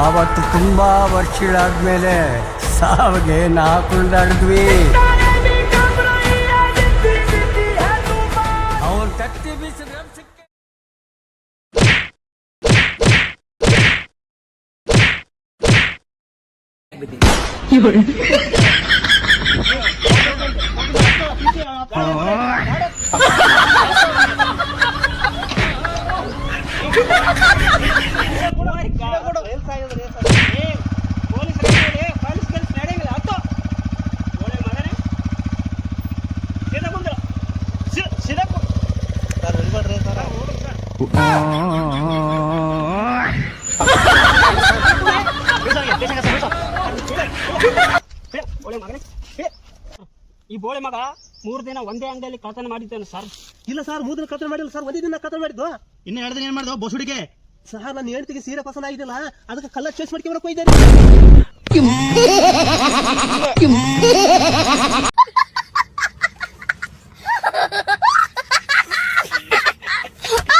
ಆವತ್ತು ತುಂಬಾ ವರ್ಷಗಳಾದ್ಮೇಲೆ ಸಾವಿಗೆ ನಾ ಕುಣಿದಾಡಿದ್ವಿ. ಅವನ್ ಕತ್ತಿ ಬೀಸಿದ ರಭಸಕ್ಕೆ ಈ ಬೋಳೆ ಮಗ 3 ದಿನ ಒಂದೇ ಅಂಗಡಿಯಲ್ಲಿ ಕಳ್ತನ ಮಾಡಿದ್ದಾನೆ ಸರ್. ಇಲ್ಲ ಸರ್, 3 ದಿನ ಕಳ್ತನ ಮಾಡಿಲ್ಲ ಸರ್, ಒಂದೇ ದಿನ ಕಳ್ತನ ಮಾಡಿದ್ದು. ಇನ್ನು 2 ದಿನ ಏನ್ ಮಾಡಿದ್ವು ಬೋಸುಡಿಗೆ? ಸರ್ ನನ್ನ ಹೆಂಡತಿಗೆ ಸೀರೆ ಪಸಂದ ಆಗಿದ್ದಿಲ್ಲ, ಅದಕ್ಕೆ ಕಲ್ಲ ಚೇಸ್ ಮಾಡ್ಕೊಂಡ್ಬರಕ್ ಹೋಗಿದ್ದಾರೆ.